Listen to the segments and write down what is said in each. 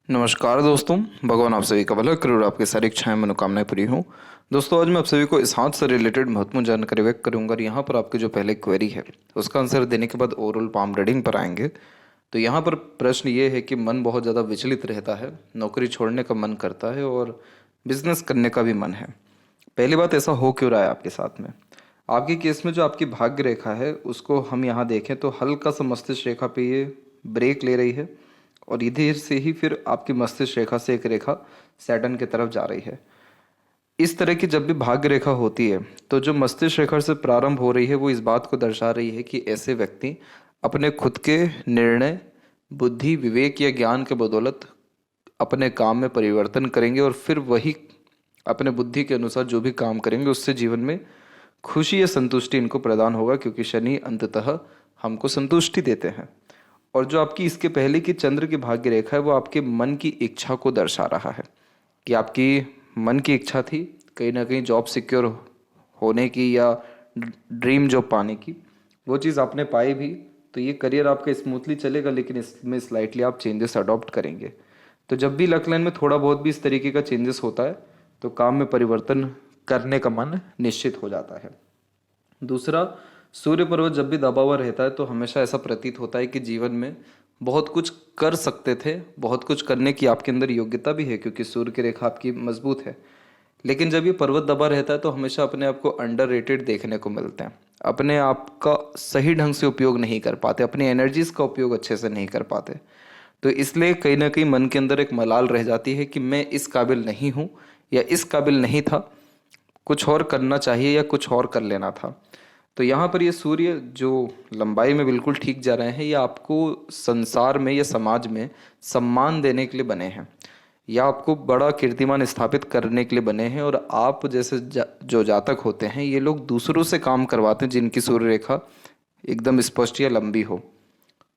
नमस्कार दोस्तों, भगवान आप सभी का भला करे और आपकी सारी इच्छाएं मनोकामनाएं पूरी हों। दोस्तों, आज मैं आप सभी को इस हाथ से रिलेटेड महत्वपूर्ण जानकारी व्यक्त करूंगा और यहाँ पर आपकी जो पहले क्वेरी है उसका आंसर देने के बाद ओवरऑल पाम रीडिंग पर आएंगे। तो यहाँ पर प्रश्न ये है कि मन बहुत ज़्यादा विचलित रहता है, नौकरी छोड़ने का मन करता है और बिजनेस करने का भी मन है। पहली बात, ऐसा हो क्यों रहा है आपके साथ में? आपके केस में जो आपकी भाग्य रेखा है उसको हम यहाँ देखें तो हल्का सा मस्तिष्क रेखा पे ये ब्रेक ले रही है और इधर से ही फिर आपकी मस्तिष्क रेखा से एक रेखा सैटर्न की तरफ जा रही है। इस तरह की जब भी भाग्य रेखा होती है तो जो मस्तिष्क रेखा से प्रारंभ हो रही है वो इस बात को दर्शा रही है कि ऐसे व्यक्ति अपने खुद के निर्णय, बुद्धि, विवेक या ज्ञान के बदौलत अपने काम में परिवर्तन करेंगे और फिर वही अपने बुद्धि के अनुसार जो भी काम करेंगे उससे जीवन में खुशी या संतुष्टि इनको प्रदान होगा, क्योंकि शनि अंततः हमको संतुष्टि देते हैं। और जो आपकी इसके पहले की चंद्र की भाग्य रेखा है वो आपके मन की इच्छा को दर्शा रहा है कि आपकी मन की इच्छा थी कहीं ना कहीं जॉब सिक्योर होने की या ड्रीम जॉब पाने की, वो चीज़ आपने पाई भी। तो ये करियर आपका स्मूथली चलेगा, लेकिन इसमें स्लाइटली आप चेंजेस अडॉप्ट करेंगे। तो जब भी लक लाइन में थोड़ा बहुत भी इस तरीके का चेंजेस होता है तो काम में परिवर्तन करने का मन निश्चित हो जाता है। दूसरा, सूर्य पर्वत जब भी दबा हुआ रहता है तो हमेशा ऐसा प्रतीत होता है कि जीवन में बहुत कुछ कर सकते थे, बहुत कुछ करने की आपके अंदर योग्यता भी है क्योंकि सूर्य की रेखा आपकी मजबूत है। लेकिन जब ये पर्वत दबा रहता है तो हमेशा अपने आप को अंडररेटेड देखने को मिलते हैं, अपने आप का सही ढंग से उपयोग नहीं कर पाते, अपनी एनर्जीज का उपयोग अच्छे से नहीं कर पाते। तो इसलिए कहीं ना कहीं मन के अंदर एक मलाल रह जाती है कि मैं इस काबिल नहीं हूँ या इस काबिल नहीं था, कुछ और करना चाहिए या कुछ और कर लेना था। तो यहाँ पर ये सूर्य जो लंबाई में बिल्कुल ठीक जा रहे हैं, ये आपको संसार में या समाज में सम्मान देने के लिए बने हैं या आपको बड़ा कीर्तिमान स्थापित करने के लिए बने हैं। और आप जैसे जो जातक होते हैं ये लोग दूसरों से काम करवाते हैं जिनकी सूर्य रेखा एकदम स्पष्ट या लंबी हो।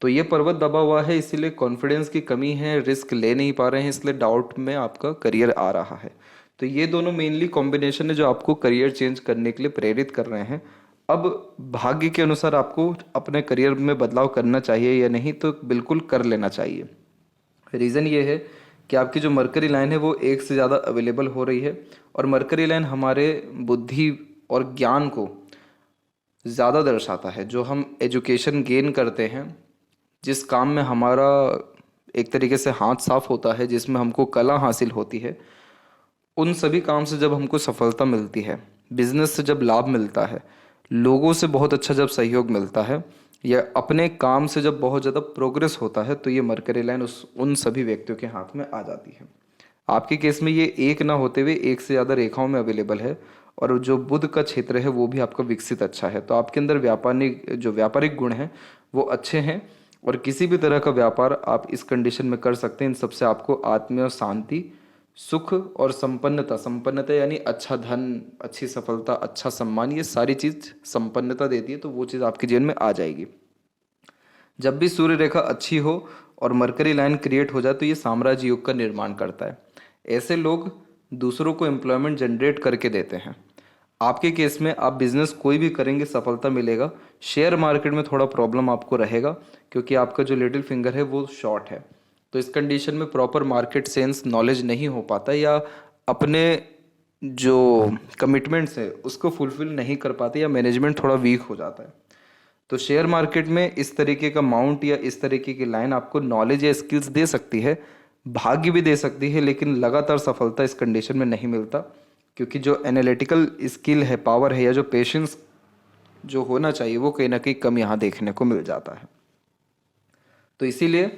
तो ये पर्वत दबा हुआ है, इसीलिए कॉन्फिडेंस की कमी है, रिस्क ले नहीं पा रहे हैं, इसलिए डाउट में आपका करियर आ रहा है। तो ये दोनों मेनली कॉम्बिनेशन है जो आपको करियर चेंज करने के लिए प्रेरित कर रहे हैं। अब भाग्य के अनुसार आपको अपने करियर में बदलाव करना चाहिए या नहीं, तो बिल्कुल कर लेना चाहिए। रीज़न ये है कि आपकी जो मरकरी लाइन है वो एक से ज़्यादा अवेलेबल हो रही है और मरकरी लाइन हमारे बुद्धि और ज्ञान को ज़्यादा दर्शाता है। जो हम एजुकेशन गेन करते हैं, जिस काम में हमारा एक तरीके से हाथ साफ होता है, जिसमें हमको कला हासिल होती है, उन सभी काम से जब हमको सफलता मिलती है, बिजनेस से जब लाभ मिलता है, लोगों से बहुत अच्छा जब सहयोग मिलता है या अपने काम से जब बहुत ज़्यादा प्रोग्रेस होता है, तो ये मरकरी लाइन उन सभी व्यक्तियों के हाथ में आ जाती है। आपके केस में ये एक ना होते हुए एक से ज़्यादा रेखाओं में अवेलेबल है और जो बुध का क्षेत्र है वो भी आपका विकसित अच्छा है। तो आपके अंदर व्यापारिक गुण हैं वो अच्छे हैं और किसी भी तरह का व्यापार आप इस कंडीशन में कर सकते हैं। इन सबसे आपको आत्मीय शांति, सुख और संपन्नता यानी अच्छा धन, अच्छी सफलता, अच्छा सम्मान, ये सारी चीज़ संपन्नता देती है। तो वो चीज़ आपके जीवन में आ जाएगी। जब भी सूर्य रेखा अच्छी हो और मरकरी लाइन क्रिएट हो जाए तो ये साम्राज्य युग का निर्माण करता है। ऐसे लोग दूसरों को एम्प्लॉयमेंट जनरेट करके देते हैं। आपके केस में आप बिजनेस कोई भी करेंगे सफलता मिलेगा। शेयर मार्केट में थोड़ा प्रॉब्लम आपको रहेगा क्योंकि आपका जो लिटिल फिंगर है वो शॉर्ट है। तो इस कंडीशन में प्रॉपर मार्केट सेंस नॉलेज नहीं हो पाता या अपने जो कमिटमेंट्स है उसको फुलफिल नहीं कर पाते या मैनेजमेंट थोड़ा वीक हो जाता है। तो शेयर मार्केट में इस तरीके का माउंट या इस तरीके की लाइन आपको नॉलेज या स्किल्स दे सकती है, भाग्य भी दे सकती है, लेकिन लगातार सफलता इस कंडीशन में नहीं मिलता क्योंकि जो एनालिटिकल स्किल है, पावर है या जो पेशेंस जो होना चाहिए वो कहीं ना कहीं कम यहाँ देखने को मिल जाता है। तो इसीलिए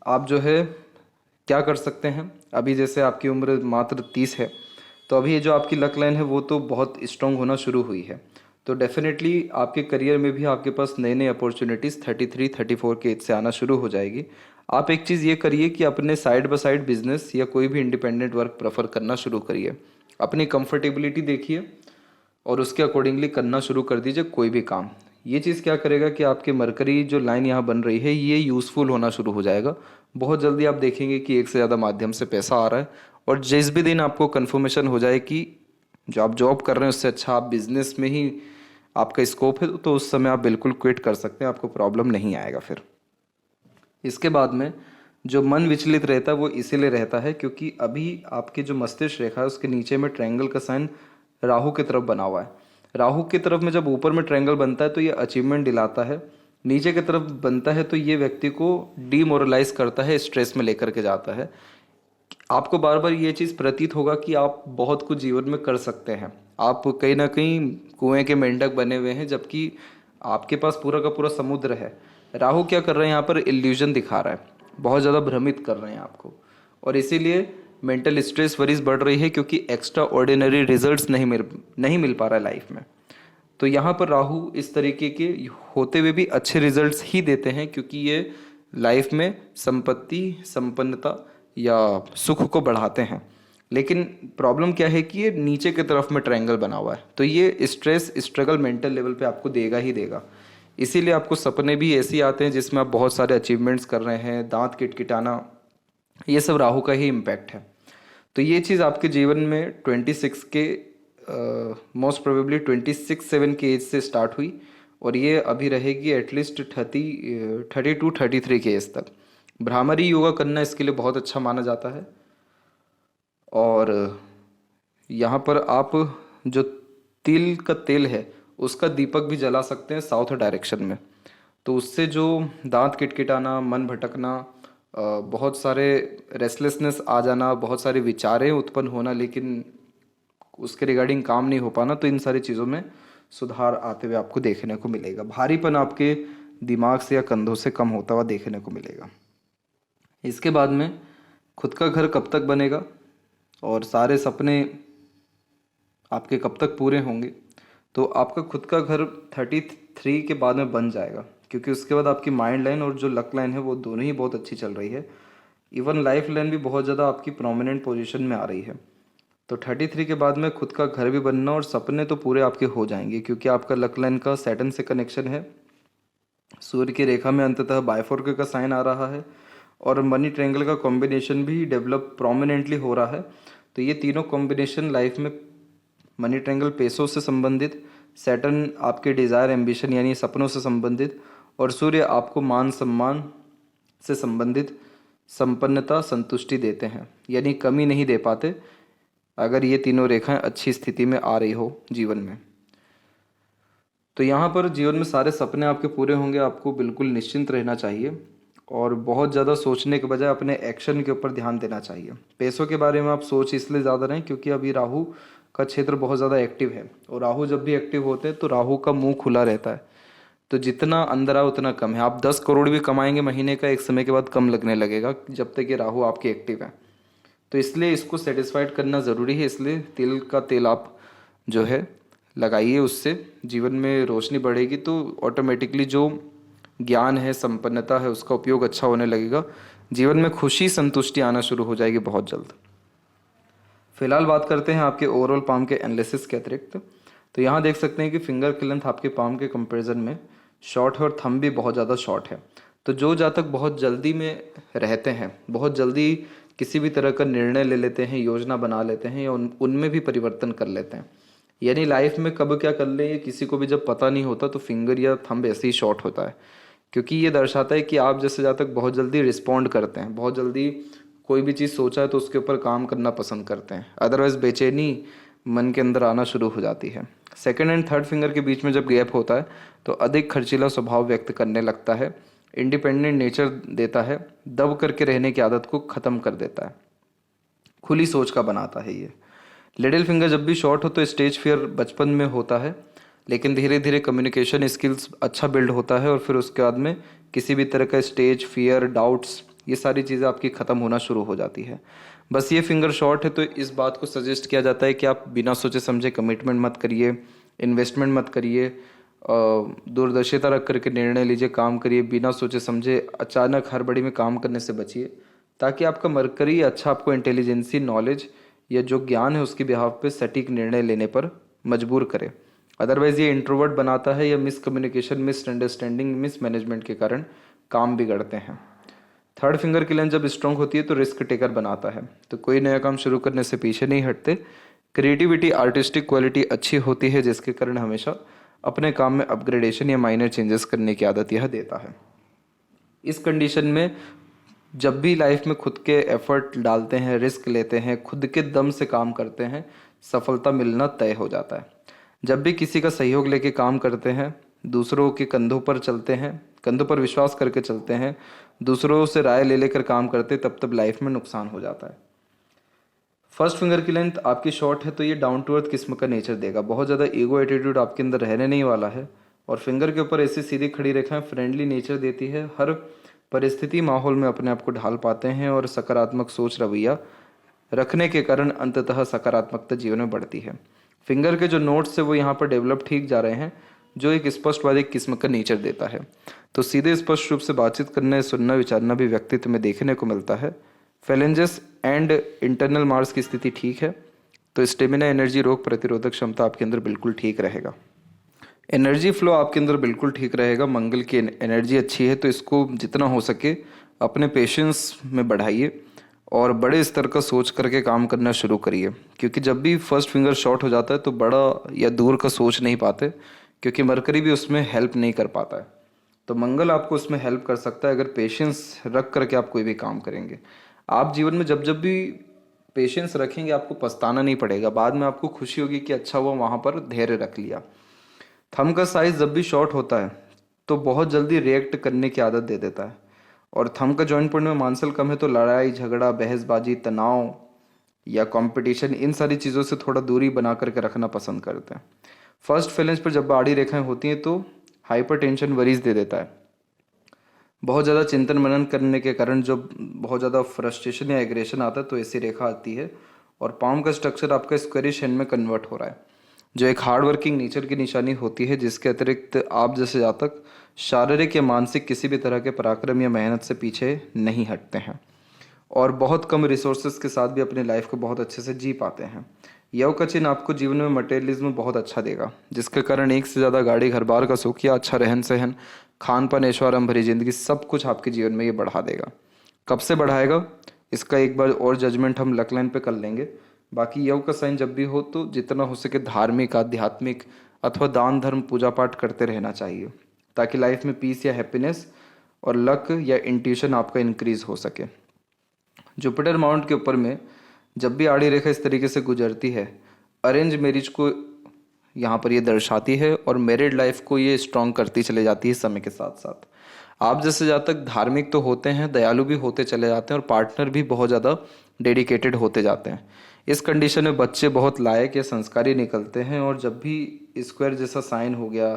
आप जो है क्या कर सकते हैं, अभी जैसे आपकी उम्र मात्र 30 है तो अभी ये जो आपकी लक लाइन है वो तो बहुत स्ट्रांग होना शुरू हुई है। तो डेफिनेटली आपके करियर में भी आपके पास नई नई अपॉर्चुनिटीज़ 33-34 के एज से आना शुरू हो जाएगी। आप एक चीज़ ये करिए कि अपने साइड बाय साइड बिजनेस या कोई भी इंडिपेंडेंट वर्क प्रेफर करना शुरू करिए। अपनी कंफर्टेबिलिटी देखिए और उसके अकॉर्डिंगली करना शुरू कर दीजिए कोई भी काम। ये चीज़ क्या करेगा कि आपके मरकरी जो लाइन यहाँ बन रही है ये यूज़फुल होना शुरू हो जाएगा। बहुत जल्दी आप देखेंगे कि एक से ज़्यादा माध्यम से पैसा आ रहा है और जिस भी दिन आपको कन्फर्मेशन हो जाए कि जो आप जॉब कर रहे हैं उससे अच्छा आप बिजनेस में ही आपका स्कोप है, तो उस समय आप बिल्कुल क्विट कर सकते हैं, आपको प्रॉब्लम नहीं आएगा फिर। इसके बाद में जो मन विचलित रहता है वो इसीलिए रहता है क्योंकि अभी आपके जो मस्तिष्क रेखा है उसके नीचे में ट्रायंगल का साइन राहु की तरफ बना हुआ है। राहु की तरफ में जब ऊपर में ट्रायंगल बनता है तो ये अचीवमेंट दिलाता है, नीचे की तरफ बनता है तो ये व्यक्ति को डीमोरलाइज करता है, स्ट्रेस में लेकर के जाता है। आपको बार बार ये चीज़ प्रतीत होगा कि आप बहुत कुछ जीवन में कर सकते हैं, आप कहीं ना कहीं कुएं के मेंढक बने हुए हैं जबकि आपके पास पूरा का पूरा समुद्र है। राहु क्या कर रहे हैं यहाँ पर, इल्यूजन दिखा रहा है, बहुत ज़्यादा भ्रमित कर रहे हैं आपको, और इसीलिए मेंटल स्ट्रेस वरीज बढ़ रही है क्योंकि एक्स्ट्रा ऑर्डिनरी रिजल्ट्स नहीं मिल पा रहा है लाइफ में। तो यहाँ पर राहु इस तरीके के होते हुए भी अच्छे रिजल्ट्स ही देते हैं क्योंकि ये लाइफ में संपत्ति, संपन्नता या सुख को बढ़ाते हैं। लेकिन प्रॉब्लम क्या है कि ये नीचे की तरफ में ट्रायंगल बना हुआ है तो ये स्ट्रेस, स्ट्रगल मेंटल लेवल पे आपको देगा ही देगा। इसीलिए आपको सपने भी ऐसे आते हैं जिसमें आप बहुत सारे अचीवमेंट्स कर रहे हैं, दांत किटकिटाना, ये सब राहु का ही इम्पैक्ट है। तो ये चीज़ आपके जीवन में 26 के मोस्ट प्रोबेबली 26-7 के एज से स्टार्ट हुई और ये अभी रहेगी एटलीस्ट 32-33 के एज तक। भ्रामरी योगा करना इसके लिए बहुत अच्छा माना जाता है। और यहाँ पर आप जो तिल का तेल है उसका दीपक भी जला सकते हैं साउथ डायरेक्शन में, तो उससे जो दांत किटकिटाना, मन भटकना, बहुत सारे रेस्टलेसनेस आ जाना, बहुत सारे विचारें उत्पन्न होना लेकिन उसके रिगार्डिंग काम नहीं हो पाना, तो इन सारी चीज़ों में सुधार आते हुए आपको देखने को मिलेगा। भारीपन आपके दिमाग से या कंधों से कम होता हुआ देखने को मिलेगा। इसके बाद में खुद का घर कब तक बनेगा और सारे सपने आपके कब तक पूरे होंगे, तो आपका खुद का घर 33 के बाद में बन जाएगा क्योंकि उसके बाद आपकी माइंड लाइन और जो लक लाइन है वो दोनों ही बहुत अच्छी चल रही है। इवन लाइफ लाइन भी बहुत ज़्यादा आपकी प्रोमिनेंट पोजीशन में आ रही है। तो 33 के बाद में खुद का घर भी बनना और सपने तो पूरे आपके हो जाएंगे क्योंकि आपका लक लाइन का सैटर्न से कनेक्शन है, सूर्य की रेखा में अंततः बायफोर्क का साइन आ रहा है और मनी ट्रायंगल का कॉम्बिनेशन भी डेवलप प्रोमिनेंटली हो रहा है। तो ये तीनों कॉम्बिनेशन लाइफ में मनी ट्रायंगल पैसों से संबंधित, सैटर्न आपके डिज़ायर एम्बिशन यानी सपनों से संबंधित और सूर्य आपको मान सम्मान से संबंधित संपन्नता, संतुष्टि देते हैं, यानी कमी नहीं दे पाते अगर ये तीनों रेखाएं अच्छी स्थिति में आ रही हो जीवन में। तो यहाँ पर जीवन में सारे सपने आपके पूरे होंगे, आपको बिल्कुल निश्चिंत रहना चाहिए और बहुत ज़्यादा सोचने के बजाय अपने एक्शन के ऊपर ध्यान देना चाहिए। पैसों के बारे में आप सोच इसलिए ज़्यादा रहें क्योंकि अभी राहु का क्षेत्र बहुत ज़्यादा एक्टिव है और राहु जब भी एक्टिव होते हैं तो राहु का मुंह खुला रहता है, तो जितना अंदर आए उतना कम है। आप 10 करोड़ भी कमाएंगे महीने का, एक समय के बाद कम लगने लगेगा जब तक ये राहु आपके एक्टिव है। तो इसलिए इसको सेटिस्फाइड करना ज़रूरी है, इसलिए तिल का तेल आप जो है लगाइए, उससे जीवन में रोशनी बढ़ेगी तो ऑटोमेटिकली जो ज्ञान है, संपन्नता है, उसका उपयोग अच्छा होने लगेगा, जीवन में खुशी, संतुष्टि आना शुरू हो जाएगी बहुत जल्द। फिलहाल बात करते हैं आपके ओवरऑल पाम के एनालिसिस के अतिरिक्त। तो यहाँ देख सकते हैं कि फिंगर की लेंथ आपके पाम के कंपैरिजन में शॉर्ट है और थंब भी बहुत ज़्यादा शॉर्ट है। तो जो जातक बहुत जल्दी में रहते हैं, बहुत जल्दी किसी भी तरह का निर्णय ले लेते हैं, योजना बना लेते हैं या उनमें भी परिवर्तन कर लेते हैं, यानी लाइफ में कब क्या कर लें ये किसी को भी जब पता नहीं होता, तो फिंगर या थंब ऐसे ही शॉर्ट होता है क्योंकि ये दर्शाता है कि आप जैसे जातक बहुत जल्दी रिस्पॉन्ड करते हैं, बहुत जल्दी कोई भी चीज़ सोचा है तो उसके ऊपर काम करना पसंद करते हैं, अदरवाइज बेचैनी मन के अंदर आना शुरू हो जाती है। सेकंड एंड थर्ड फिंगर के बीच में जब गैप होता है तो अधिक खर्चीला स्वभाव व्यक्त करने लगता है, इंडिपेंडेंट नेचर देता है, दब करके रहने की आदत को ख़त्म कर देता है, खुली सोच का बनाता है ये। लिटिल फिंगर जब भी शॉर्ट हो तो स्टेज फियर बचपन में होता है लेकिन धीरे धीरे कम्युनिकेशन स्किल्स अच्छा बिल्ड होता है और फिर उसके बाद में किसी भी तरह का स्टेज फियर, डाउट्स, ये सारी चीज़ें आपकी ख़त्म होना शुरू हो जाती है। बस ये फिंगर शॉर्ट है तो इस बात को सजेस्ट किया जाता है कि आप बिना सोचे समझे कमिटमेंट मत करिए, इन्वेस्टमेंट मत करिए, दूरदर्शिता रख करके निर्णय लीजिए, काम करिए, बिना सोचे समझे अचानक हड़बड़ी में काम करने से बचिए ताकि आपका मरकरी अच्छा आपको इंटेलिजेंसी, नॉलेज या जो ज्ञान है उसके बिहाफ पे सटीक निर्णय लेने पर मजबूर करे। अदरवाइज ये इंट्रोवर्ट बनाता है या मिसकम्युनिकेशन, मिसअंडरस्टैंडिंग, मिसमैनेजमेंट के कारण काम बिगड़ते हैं। थर्ड फिंगर की लेंथ जब स्ट्रांग होती है तो रिस्क टेकर बनाता है, तो कोई नया काम शुरू करने से पीछे नहीं हटते। क्रिएटिविटी, आर्टिस्टिक क्वालिटी अच्छी होती है जिसके कारण हमेशा अपने काम में अपग्रेडेशन या माइनर चेंजेस करने की आदत यह देता है। इस कंडीशन में जब भी लाइफ में खुद के एफर्ट डालते हैं, रिस्क लेते हैं, खुद के दम से काम करते हैं, सफलता मिलना तय हो जाता है। जब भी किसी का सहयोग लेके काम करते हैं, दूसरों के कंधों पर चलते हैं, कंधों पर विश्वास करके चलते हैं, दूसरों से राय ले लेकर काम करते, तब तब लाइफ में नुकसान हो जाता है। फर्स्ट फिंगर की लेंथ आपकी शॉर्ट है तो ये डाउन टू अर्थ किस्म का नेचर देगा। बहुत ज़्यादा ईगो एटीट्यूड आपके अंदर रहने नहीं वाला है। और फिंगर के ऊपर ऐसी सीधी खड़ी रेखाएं फ्रेंडली नेचर देती है। हर परिस्थिति माहौल में अपने आप को ढाल पाते हैं और सकारात्मक सोच रवैया रखने के कारण अंततः सकारात्मकता जीवन में बढ़ती है। फिंगर के जो नोट्स है वो यहाँ पर डेवलप ठीक जा रहे हैं, जो एक स्पष्टवादी किस्म का नेचर देता है। तो सीधे स्पष्ट रूप से बातचीत करने, सुनना, विचारना भी व्यक्तित्व में देखने को मिलता है। फेलेंजेस एंड इंटरनल मार्स की स्थिति ठीक है, तो स्टेमिना, एनर्जी, रोग प्रतिरोधक क्षमता आपके अंदर बिल्कुल ठीक रहेगा। एनर्जी फ्लो आपके अंदर बिल्कुल ठीक रहेगा। मंगल की एनर्जी अच्छी है, तो इसको जितना हो सके अपने पेशेंस में बढ़ाइए और बड़े स्तर का सोच करके काम करना शुरू करिए। क्योंकि जब भी फर्स्ट फिंगर शॉर्ट हो जाता है तो बड़ा या दूर का सोच नहीं पाते, क्योंकि मरकरी भी उसमें हेल्प नहीं कर पाता है। तो मंगल आपको उसमें हेल्प कर सकता है अगर पेशेंस रख करके आप कोई भी काम करेंगे। आप जीवन में जब जब भी पेशेंस रखेंगे आपको पछताना नहीं पड़ेगा, बाद में आपको खुशी होगी कि अच्छा हुआ वहाँ पर धैर्य रख लिया। थंब का साइज जब भी शॉर्ट होता है तो बहुत जल्दी रिएक्ट करने की आदत दे देता है। और थंब का जॉइंट पॉइंट में मांसल कम है तो लड़ाई झगड़ा, बहसबाजी, तनाव या कंपटीशन, इन सारी चीज़ों से थोड़ा दूरी बना करके रखना पसंद करते हैं। फर्स्ट फेलेंस पर जब आड़ी रेखाएं होती हैं तो हाइपर टेंशन वरीज दे देता है। बहुत ज़्यादा चिंतन मनन करने के कारण जब बहुत ज़्यादा फ्रस्ट्रेशन या एग्रेशन आता है तो ऐसी रेखा आती है। और पाम का स्ट्रक्चर आपका स्क्वेरिश हैंड में कन्वर्ट हो रहा है, जो एक हार्ड वर्किंग नेचर की निशानी होती है, जिसके अतिरिक्त आप जैसे जातक शारीरिक या मानसिक किसी भी तरह के पराक्रम या मेहनत से पीछे नहीं हटते हैं और बहुत कम रिसोर्सेज के साथ भी अपनी लाइफ को बहुत अच्छे से जी पाते हैं। यव का चिन्ह आपको जीवन में मटेरियलिज्म बहुत अच्छा देगा, जिसके कारण एक से ज़्यादा गाड़ी, घर बार का सुख या अच्छा रहन सहन, खान पान, ऐशोआराम भरी जिंदगी, सब कुछ आपके जीवन में ये बढ़ा देगा। कब से बढ़ाएगा इसका एक बार और जजमेंट हम लक लाइन पे कर लेंगे। बाकी यव का साइन जब भी हो तो जितना हो सके धार्मिक, आध्यात्मिक अथवा दान धर्म, पूजा पाठ करते रहना चाहिए, ताकि लाइफ में पीस या हैप्पीनेस और लक या इंट्यूशन आपका इंक्रीज हो सके। जुपिटर माउंट के ऊपर में जब भी आड़ी रेखा इस तरीके से गुजरती है, अरेंज मैरिज को यहाँ पर ये दर्शाती है और मैरिड लाइफ को ये स्ट्रॉन्ग करती चले जाती है समय के साथ साथ। आप जैसे जातक धार्मिक तो होते हैं, दयालु भी होते चले जाते हैं और पार्टनर भी बहुत ज़्यादा डेडिकेटेड होते जाते हैं। इस कंडीशन में बच्चे बहुत लायक या संस्कारी निकलते हैं। और जब भी स्क्वायर जैसा साइन हो गया,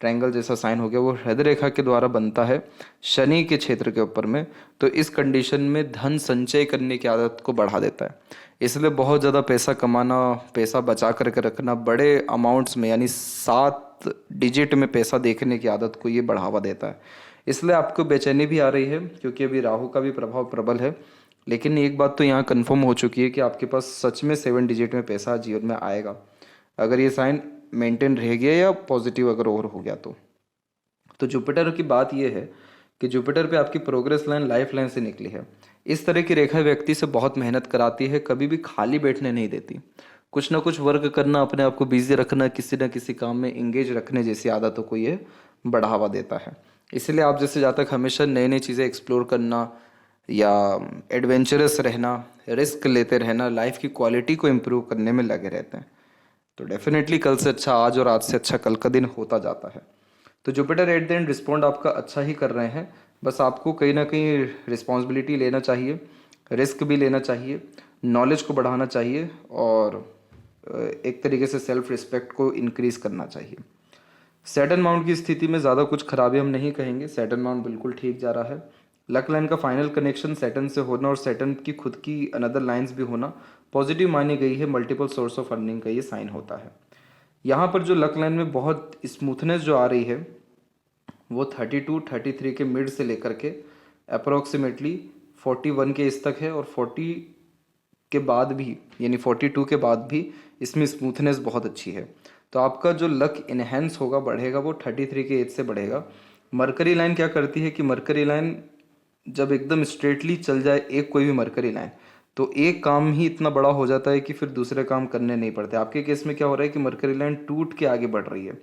ट्रायंगल जैसा साइन हो गया, वो हृदय रेखा के द्वारा बनता है शनि के क्षेत्र के ऊपर में, तो इस कंडीशन में धन संचय करने की आदत को बढ़ा देता है। इसलिए बहुत ज़्यादा पैसा कमाना, पैसा बचा करके रखना, बड़े अमाउंट्स में यानी 7 डिजिट में पैसा देखने की आदत को ये बढ़ावा देता है। इसलिए आपको बेचैनी भी आ रही है, क्योंकि अभी राहु का भी प्रभाव प्रबल है। लेकिन एक बात तो यहाँ कन्फर्म हो चुकी है कि आपके पास सच में 7 डिजिट में पैसा जीवन में आएगा, अगर ये साइन मेंटेन रह गया या पॉजिटिव अगर और हो गया तो जुपिटर की बात यह है कि जुपिटर पे आपकी प्रोग्रेस लाइन लाइफ लाइन से निकली है। इस तरह की रेखा व्यक्ति से बहुत मेहनत कराती है, कभी भी खाली बैठने नहीं देती। कुछ ना कुछ वर्क करना, अपने आप को बिजी रखना, किसी न किसी काम में इंगेज रखने जैसी आदतों को ये बढ़ावा देता है। इसलिए आप जैसे जातक हमेशा नई नई चीज़ें एक्सप्लोर करना या एडवेंचरस रहना, रिस्क लेते रहना, लाइफ की क्वालिटी को इम्प्रूव करने में लगे रहते हैं। तो डेफिनेटली कल से अच्छा आज और आज से अच्छा कल का दिन होता जाता है। तो Jupiter at the end respond आपका अच्छा ही कर रहे हैं। बस आपको कहीं ना कहीं रिस्पॉन्सिबिलिटी लेना चाहिए, रिस्क भी लेना चाहिए, नॉलेज को बढ़ाना चाहिए और एक तरीके से सेल्फ रिस्पेक्ट को इंक्रीज करना चाहिए। सैटर्न माउंट की स्थिति में ज़्यादा कुछ खराबी हम नहीं कहेंगे, सैटर्न माउंट बिल्कुल ठीक जा रहा है। लक लाइन का फाइनल कनेक्शन सैटर्न से होना और सैटर्न की खुद की अनदर लाइंस भी होना पॉजिटिव मानी गई है। मल्टीपल सोर्स ऑफ अर्निंग का ये साइन होता है। यहाँ पर जो लक लाइन में बहुत स्मूथनेस जो आ रही है वो 32-33 के मिड से लेकर के अप्रोक्सीमेटली 41 के इस तक है और 40 के बाद भी यानी 42 के बाद भी इसमें स्मूथनेस बहुत अच्छी है। तो आपका जो लक इनहेंस होगा, बढ़ेगा, वो 33 के एज से बढ़ेगा। मरकरी लाइन क्या करती है कि मरकरी लाइन जब एकदम स्ट्रेटली चल जाए एक कोई भी मरकरी लाइन, तो एक काम ही इतना बड़ा हो जाता है कि फिर दूसरे काम करने नहीं पड़ते। आपके केस में क्या हो रहा है कि मरकरी लाइन टूट के आगे बढ़ रही है।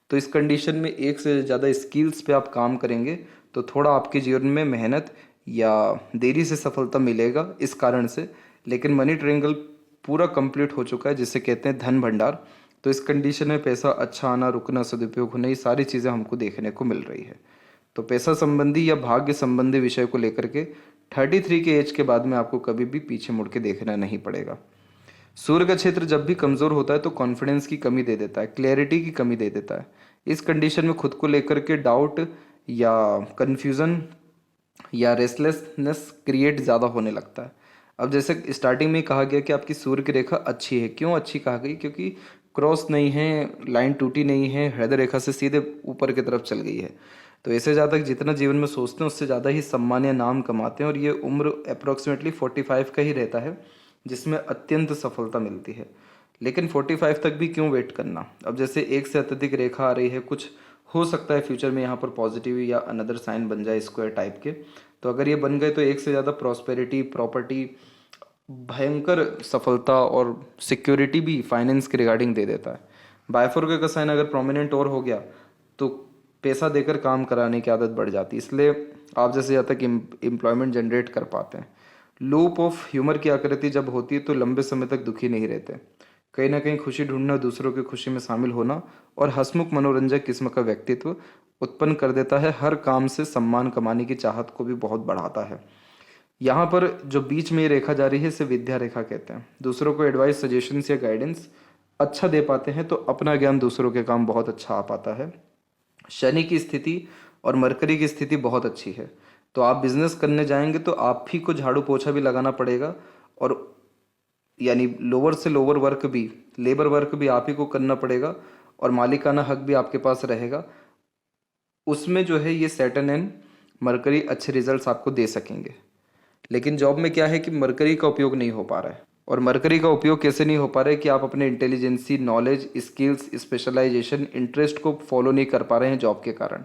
तो इस कंडीशन में एक से ज़्यादा स्किल्स पे आप काम करेंगे तो थोड़ा आपके जीवन में मेहनत या देरी से सफलता मिलेगा इस कारण से। लेकिन मनी ट्रायंगल पूरा कंप्लीट हो चुका है, जिसे कहते हैं धन भंडार। तो इस कंडीशन में पैसा अच्छा आना, रुकना, सदुपयोग होना, ये सारी चीज़ें हमको देखने को मिल रही है। तो पैसा संबंधी या भाग्य संबंधी विषय को लेकर के 33 के एज के बाद में आपको कभी भी पीछे मुड़ के देखना नहीं पड़ेगा। सूर्य का क्षेत्र जब भी कमज़ोर होता है तो कॉन्फिडेंस की कमी दे देता है, क्लैरिटी की कमी दे देता है। इस कंडीशन में खुद को लेकर के डाउट या कन्फ्यूज़न या रेस्टलेसनेस क्रिएट ज़्यादा होने लगता है। अब जैसे स्टार्टिंग में ही कहा गया कि आपकी सूर्य की रेखा अच्छी है। क्यों अच्छी कहा गई? क्योंकि क्रॉस नहीं है, लाइन टूटी नहीं है, हृदय रेखा से सीधे ऊपर की तरफ चल गई है। तो ऐसे जातक जितना जीवन में सोचते हैं उससे ज़्यादा ही सम्मान या नाम कमाते हैं, और ये उम्र अप्रोक्सीमेटली 45 का ही रहता है जिसमें अत्यंत सफलता मिलती है। लेकिन 45 तक भी क्यों वेट करना? अब जैसे एक से अत्यधिक रेखा आ रही है, कुछ हो सकता है फ्यूचर में यहाँ पर पॉजिटिव या अनदर साइन बन जाए स्क्वायर टाइप के। तो अगर ये बन गए तो एक से ज़्यादा प्रॉस्पेरिटी, प्रॉपर्टी, भयंकर सफलता और सिक्योरिटी भी फाइनेंस के रिगार्डिंग दे देता है। बायफोर्के का साइन अगर प्रोमिनेंट और हो गया तो पैसा देकर काम कराने की आदत बढ़ जाती है, इसलिए आप जैसे ज़्यादा तक एम्प्लॉयमेंट जनरेट कर पाते हैं। लूप ऑफ ह्यूमर की आकृति जब होती है तो लंबे समय तक दुखी नहीं रहते। कहीं ना कहीं खुशी ढूंढना, दूसरों की खुशी में शामिल होना और हंसमुख मनोरंजक किस्म का व्यक्तित्व उत्पन्न कर देता है। हर काम से सम्मान कमाने की चाहत को भी बहुत बढ़ाता है। यहाँ पर जो बीच में ये रेखा जा रही है इसे विद्या रेखा कहते हैं। दूसरों को एडवाइस, सजेशंस या गाइडेंस अच्छा दे पाते हैं तो अपना ज्ञान दूसरों के काम बहुत अच्छा आ पाता है। शनि की स्थिति और मरकरी की स्थिति बहुत अच्छी है, तो आप बिजनेस करने जाएंगे तो आप ही को झाड़ू पोछा भी लगाना पड़ेगा, और यानी लोअर से लोअर वर्क भी, लेबर वर्क भी आप ही को करना पड़ेगा, और मालिकाना हक भी आपके पास रहेगा। उसमें जो है ये सैटर्न एंड मरकरी अच्छे रिजल्ट्स आपको दे सकेंगे। लेकिन जॉब में क्या है कि मरकरी का उपयोग नहीं हो पा रहा है। और मरकरी का उपयोग कैसे नहीं हो पा रहा है कि आप अपने intelligency, knowledge, skills, specialisation, interest को फॉलो नहीं कर पा रहे हैं जॉब के कारण।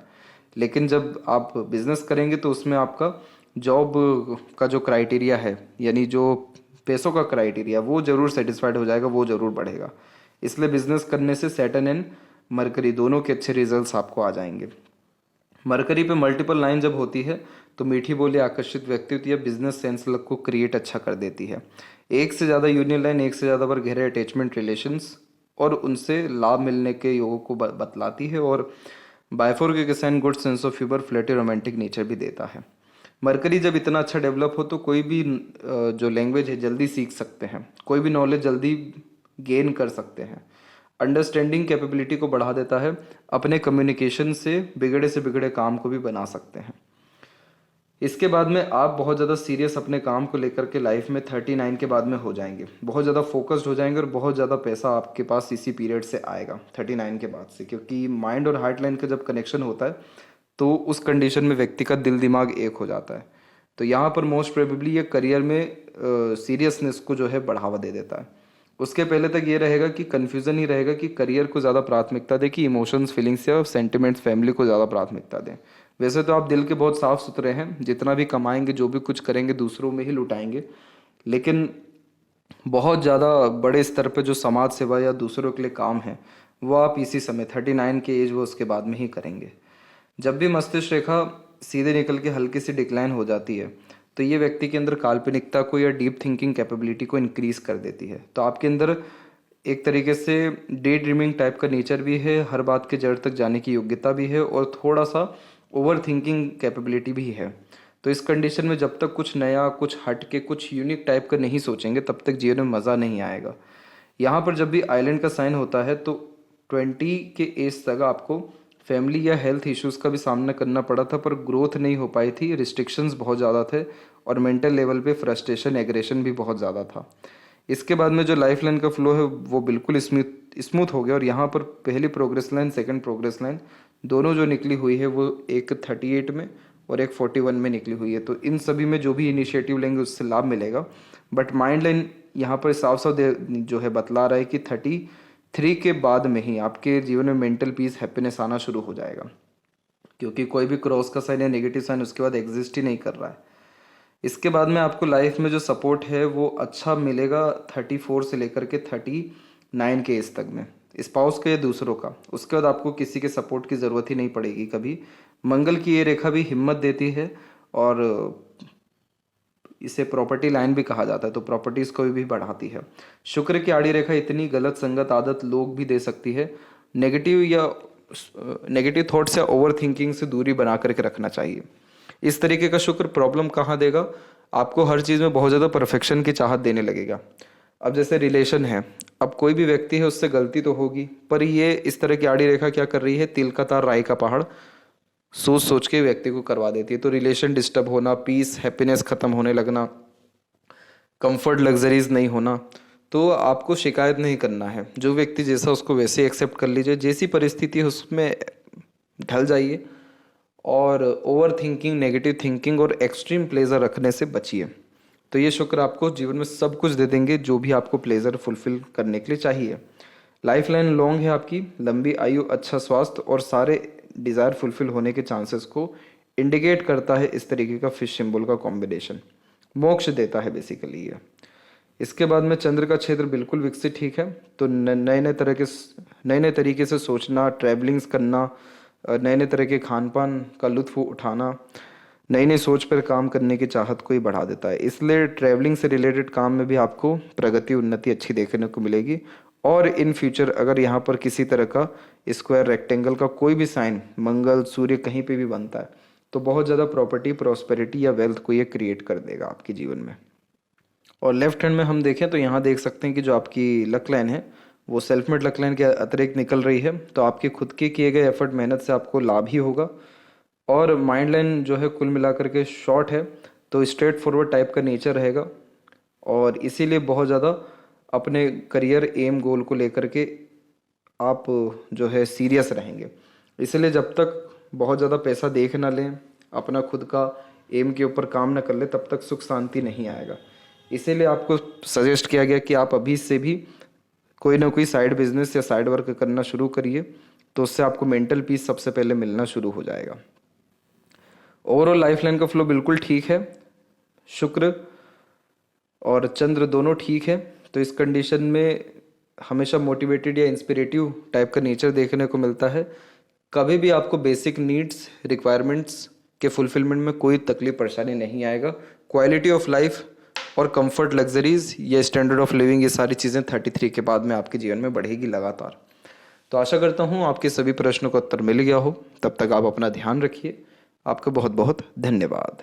लेकिन जब आप बिजनेस करेंगे तो उसमें आपका जॉब का जो क्राइटेरिया है, यानी जो पैसों का क्राइटेरिया, वो ज़रूर सेटिस्फाइड हो जाएगा, वो ज़रूर बढ़ेगा। इसलिए बिजनेस करने से सैटर्न एंड मरकरी दोनों के अच्छे रिजल्ट्स आपको आ जाएंगे। मरकरी पे मल्टीपल लाइन जब होती है तो मीठी बोली, आकर्षित व्यक्तित्व या बिजनेस सेंस लग को क्रिएट अच्छा कर देती है। एक से ज़्यादा यूनियन लाइन, एक से ज़्यादा बार गहरे अटैचमेंट रिलेशंस और उनसे लाभ मिलने के योगों को बतलाती है। और बायफोर्के के sign good sense of humour, flirty, romantic nature भी देता है। मरकरी जब इतना अच्छा डेवलप हो तो कोई भी जो लैंग्वेज है जल्दी सीख सकते हैं, कोई भी नॉलेज जल्दी गेन कर सकते हैं। अंडरस्टैंडिंग कैपेबिलिटी को बढ़ा देता है। अपने कम्युनिकेशन से बिगड़े काम को भी बना सकते हैं। इसके बाद में आप बहुत ज़्यादा सीरियस अपने काम को लेकर के लाइफ में 39 के बाद में हो जाएंगे, बहुत ज़्यादा फोकस्ड हो जाएंगे, और बहुत ज़्यादा पैसा आपके पास इसी पीरियड से आएगा 39 के बाद से। क्योंकि माइंड और हार्ट लाइन का जब कनेक्शन होता है तो उस कंडीशन में व्यक्ति का दिल दिमाग एक हो जाता है। तो यहाँ पर मोस्ट प्रोबेबली ये करियर में सीरियसनेस को जो है बढ़ावा दे देता है। उसके पहले तक ये रहेगा कि कन्फ्यूज़न ही रहेगा कि करियर को ज़्यादा प्राथमिकता दें कि इमोशंस, फीलिंग्स या सेंटिमेंट्स, फैमिली को ज़्यादा प्राथमिकता दें। वैसे तो आप दिल के बहुत साफ सुथरे हैं, जितना भी कमाएंगे, जो भी कुछ करेंगे दूसरों में ही लुटाएंगे। लेकिन बहुत ज़्यादा बड़े स्तर पे जो समाज सेवा या दूसरों के लिए काम है वो आप इसी समय 39 के एज वो उसके बाद में ही करेंगे। जब भी मस्तिष्क रेखा सीधे निकल के हल्की सी डिक्लाइन हो जाती है तो ये व्यक्ति के अंदर काल्पनिकता को या डीप थिंकिंग कैपेबिलिटी को इंक्रीज कर देती है। तो आपके अंदर एक तरीके से डे ड्रीमिंग टाइप का नेचर भी है, हर बात के जड़ तक जाने की योग्यता भी है, और थोड़ा सा ओवर थिंकिंग कैपेबिलिटी भी है। तो इस कंडीशन में जब तक कुछ नया, कुछ हट के, कुछ यूनिक टाइप का नहीं सोचेंगे तब तक जीवन में मज़ा नहीं आएगा। यहाँ पर जब भी आइलैंड का साइन होता है तो 20 के एज तक आपको फैमिली या हेल्थ इश्यूज़ का भी सामना करना पड़ा था, पर ग्रोथ नहीं हो पाई थी, रिस्ट्रिक्शंस बहुत ज़्यादा थे, और मेंटल लेवल पे फ्रस्ट्रेशन, एग्रेशन भी बहुत ज़्यादा था। इसके बाद में जो लाइफ लाइन का फ्लो है वो बिल्कुल स्मूथ हो गया, और यहाँ पर पहली progress line, second progress line दोनों जो निकली हुई है वो एक 38 में और एक 41 में निकली हुई है। तो इन सभी में जो भी इनिशिएटिव लेंगे उससे लाभ मिलेगा। बट माइंड लाइन यहाँ पर साफ साफ जो है बतला रहा है कि 33 के बाद में ही आपके जीवन में मेंटल पीस, हैप्पीनेस आना शुरू हो जाएगा, क्योंकि कोई भी क्रॉस का साइन या नेगेटिव साइन उसके बाद एग्जिस्ट ही नहीं कर रहा है। इसके बाद में आपको लाइफ में जो सपोर्ट है वो अच्छा मिलेगा 34 से लेकर के 39 के एज तक में, स्पाउस का या दूसरों का। उसके बाद आपको किसी के सपोर्ट की ज़रूरत ही नहीं पड़ेगी कभी। मंगल की ये रेखा भी हिम्मत देती है और इसे प्रॉपर्टी लाइन भी कहा जाता है, तो प्रॉपर्टीज को भी बढ़ाती है। शुक्र की आड़ी रेखा इतनी गलत संगत आदत लोग भी दे सकती है। नेगेटिव थॉट्स या ओवर थिंकिंग से दूरी बना करके रखना चाहिए। इस तरीके का शुक्र प्रॉब्लम कहाँ देगा, आपको हर चीज़ में बहुत ज़्यादा परफेक्शन की चाहत देने लगेगा। अब जैसे रिलेशन है, अब कोई भी व्यक्ति है उससे गलती तो होगी, पर ये इस तरह की आड़ी रेखा क्या कर रही है, तिल का तार राई का पहाड़ सोच सोच के व्यक्ति को करवा देती है। तो रिलेशन डिस्टर्ब होना, पीस हैप्पीनेस खत्म होने लगना, कंफर्ट लग्जरीज नहीं होना। तो आपको शिकायत नहीं करना है, जो व्यक्ति जैसा उसको वैसे एक्सेप्ट कर लीजिए, जैसी परिस्थिति है उसमें ढल जाइए और ओवर थिंकिंग, नेगेटिव थिंकिंग और एक्सट्रीम प्लेजर रखने से बचिए। तो ये शुक्र आपको जीवन में सब कुछ दे देंगे जो भी आपको प्लेजर फुलफिल करने के लिए चाहिए। लाइफ लाइन लॉन्ग है आपकी, लंबी आयु, अच्छा स्वास्थ्य और सारे डिज़ायर फुलफिल होने के चांसेस को इंडिकेट करता है इस तरीके का फिश सिंबल का कॉम्बिनेशन। मोक्ष देता है बेसिकली ये। इसके बाद में चंद्र का क्षेत्र बिल्कुल विकसित ठीक है, तो नए नए तरीके से सोचना, ट्रैवलिंग्स करना, नए नए तरह के खान पान का लुत्फ उठाना, नई नई सोच पर काम करने की चाहत को ही बढ़ा देता है। इसलिए ट्रैवलिंग से रिलेटेड काम में भी आपको प्रगति, उन्नति अच्छी देखने को मिलेगी। और इन फ्यूचर अगर यहाँ पर किसी तरह का स्क्वायर, रेक्टेंगल का कोई भी साइन, मंगल, सूर्य कहीं पे भी बनता है, तो बहुत ज़्यादा प्रॉपर्टी, प्रॉस्पेरिटी या वेल्थ को ये क्रिएट कर देगा आपके जीवन में। और लेफ्ट हैंड में हम देखें तो यहाँ देख सकते हैं कि जो आपकी लक लाइन है वो सेल्फ मेड लक लाइन के अतिरिक्त निकल रही है। तो आपके खुद के किए गए एफर्ट, मेहनत से आपको लाभ ही होगा। और माइंड लाइन जो है कुल मिलाकर के शॉर्ट है, तो स्ट्रेट फॉरवर्ड टाइप का नेचर रहेगा और इसीलिए बहुत ज़्यादा अपने करियर, एम, गोल को लेकर के आप जो है सीरियस रहेंगे। इसलिए जब तक बहुत ज़्यादा पैसा देख ना लें, अपना खुद का एम के ऊपर काम ना कर ले, तब तक सुख शांति नहीं आएगा। इसीलिए आपको सजेस्ट किया गया कि आप अभी से भी कोई ना कोई साइड बिजनेस या साइड वर्क करना शुरू करिए, तो उससे आपको मेंटल पीस सबसे पहले मिलना शुरू हो जाएगा। ओवरऑल लाइफ लाइन का फ्लो बिल्कुल ठीक है, शुक्र और चंद्र दोनों ठीक है। तो इस कंडीशन में हमेशा मोटिवेटेड या इंस्पिरेटिव टाइप का नेचर देखने को मिलता है। कभी भी आपको बेसिक नीड्स, रिक्वायरमेंट्स के फुलफिलमेंट में कोई तकलीफ, परेशानी नहीं आएगा। क्वालिटी ऑफ लाइफ और कंफर्ट, लग्जरीज या स्टैंडर्ड ऑफ लिविंग, ये सारी चीज़ें 33 के बाद में आपके जीवन में बढ़ेगी लगातार। तो आशा करता हूँ आपके सभी प्रश्नों का उत्तर मिल गया हो। तब तक आप अपना ध्यान रखिए। आपका बहुत बहुत धन्यवाद।